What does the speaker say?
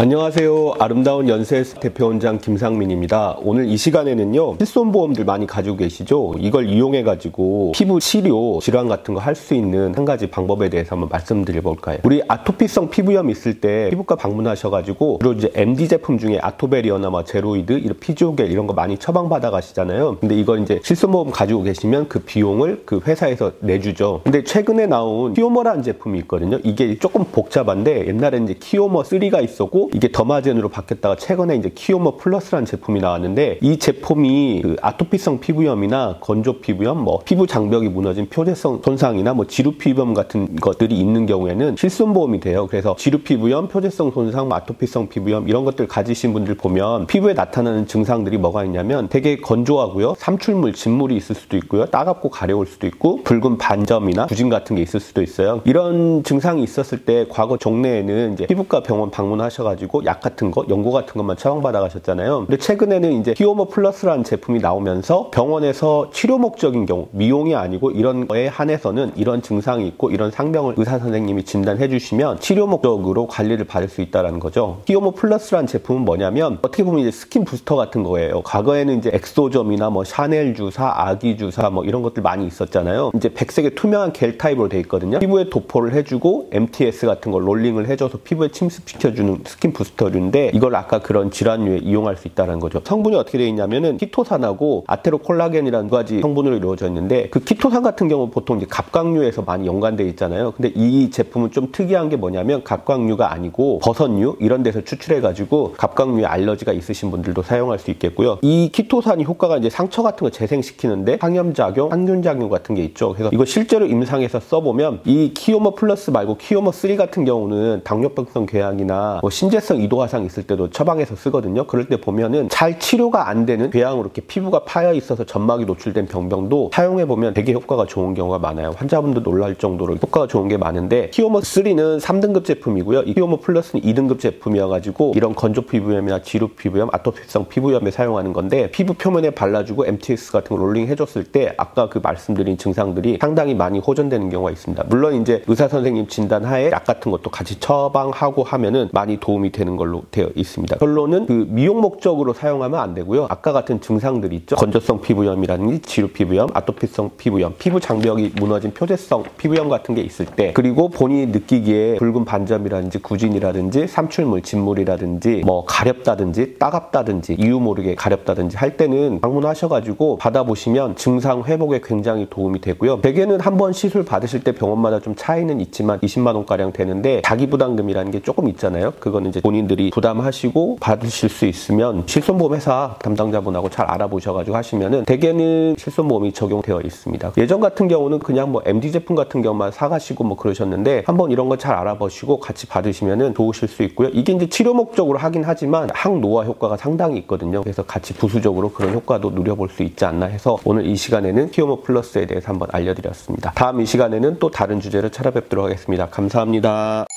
안녕하세요. 아름다운 연세헬스 대표원장 김상민입니다. 오늘 이 시간에는요, 실손보험들 많이 가지고 계시죠? 이걸 이용해가지고 피부 치료, 질환 같은 거 할 수 있는 한 가지 방법에 대해서 한번 말씀드려볼까요? 우리 아토피성 피부염 있을 때 피부과 방문하셔가지고 주로 이제 MD 제품 중에 아토베리어나 제로이드, 이런 피지오겔 이런 거 많이 처방받아 가시잖아요. 근데 이걸 이제 실손보험 가지고 계시면 그 비용을 그 회사에서 내주죠. 근데 최근에 나온 키오머라는 제품이 있거든요. 이게 조금 복잡한데 옛날에 이제 키오머 3가 있었고 이게 더마젠으로 바뀌었다가 최근에 이제 키오머 플러스라는 제품이 나왔는데, 이 제품이 그 아토피성 피부염이나 건조 피부염, 피부 장벽이 무너진 표재성 손상이나 지루 피부염 같은 것들이 있는 경우에는 실손보험이 돼요. 그래서 지루 피부염, 표재성 손상, 아토피성 피부염 이런 것들 가지신 분들 보면 피부에 나타나는 증상들이 뭐가 있냐면 되게 건조하고요, 삼출물, 진물이 있을 수도 있고요, 따갑고 가려울 수도 있고, 붉은 반점이나 부진 같은 게 있을 수도 있어요. 이런 증상이 있었을 때 과거 종래에는 이제 피부과 병원 방문하셔가지고 약 같은 거, 연고 같은 것만 처방받아 가셨잖아요. 근데 최근에는 이제 키오머 플러스라는 제품이 나오면서 병원에서 치료 목적인 경우, 미용이 아니고 이런 거에 한해서는 이런 증상이 있고 이런 상병을 의사 선생님이 진단해 주시면 치료 목적으로 관리를 받을 수 있다는 거죠. 키오머 플러스라는 제품은 뭐냐면 어떻게 보면 이제 스킨 부스터 같은 거예요. 과거에는 이제 엑소점이나 샤넬 주사, 아기 주사 이런 것들 많이 있었잖아요. 이제 백색의 투명한 겔 타입으로 돼 있거든요. 피부에 도포를 해주고 MTS 같은 걸 롤링을 해줘서 피부에 침습시켜주는 스킨 부스터류인데, 이걸 아까 그런 질환류에 이용할 수 있다는 거죠. 성분이 어떻게 되어 있냐면은 키토산하고 아테로콜라겐이라는 두 가지 성분으로 이루어져 있는데, 그 키토산 같은 경우 보통 이제 갑각류에서 많이 연관되어 있잖아요. 근데 이 제품은 좀 특이한 게 뭐냐면 갑각류가 아니고 버섯류 이런 데서 추출해가지고 갑각류에 알러지가 있으신 분들도 사용할 수 있겠고요. 이 키토산이 효과가 이제 상처 같은 거 재생시키는데 항염작용, 항균작용 같은 게 있죠. 그래서 이거 실제로 임상에서 써보면 이 키오머 플러스 말고 키오머 3 같은 경우는 당뇨병성 궤양이나 신재성 이도화상 있을 때도 처방해서 쓰거든요. 그럴 때 보면은 잘 치료가 안 되는 궤양으로 이렇게 피부가 파여 있어서 점막이 노출된 병도 사용해보면 되게 효과가 좋은 경우가 많아요. 환자분도 놀랄 정도로 효과가 좋은 게 많은데, 키오머 3는 3등급 제품이고요. 이 키오머 플러스는 2등급 제품이어가지고 이런 건조 피부염이나 지루 피부염, 아토피성 피부염에 사용하는 건데, 피부 표면에 발라주고 MTX 같은 거 롤링 해줬을 때 아까 그 말씀드린 증상들이 상당히 많이 호전되는 경우가 있습니다. 물론 이제 의사 선생님 진단하에 약 같은 것도 같이 처방하고 하면은 많이 도움이 되는 걸로 되어 있습니다. 결론은 그 미용 목적으로 사용하면 안 되고요. 아까 같은 증상들이 있죠. 건조성 피부염이라든지 지루 피부염, 아토피성 피부염, 피부 장벽이 무너진 표재성 피부염 같은 게 있을 때, 그리고 본인이 느끼기에 붉은 반점이라든지 구진이라든지 삼출물, 진물이라든지 가렵다든지 따갑다든지 이유 모르게 가렵다든지 할 때는 방문하셔가지고 받아보시면 증상 회복에 굉장히 도움이 되고요. 대개는 한번 시술 받으실 때 병원마다 좀 차이는 있지만 20만 원가량 되는데, 자기부담금이라는 게 조금 있잖아요. 그거는 이제 본인들이 부담하시고 받으실 수 있으면 실손보험 회사 담당자분하고 잘 알아보셔가지고 하시면은 대개는 실손보험이 적용되어 있습니다. 예전 같은 경우는 그냥 MD 제품 같은 경우만 사가시고 그러셨는데, 한번 이런 거 잘 알아보시고 같이 받으시면은 좋으실 수 있고요. 이게 이제 치료 목적으로 하긴 하지만 항노화 효과가 상당히 있거든요. 그래서 같이 부수적으로 그런 효과도 누려볼 수 있지 않나 해서 오늘 이 시간에는 키오머 플러스에 대해서 한번 알려드렸습니다. 다음 이 시간에는 또 다른 주제로 찾아뵙도록 하겠습니다. 감사합니다.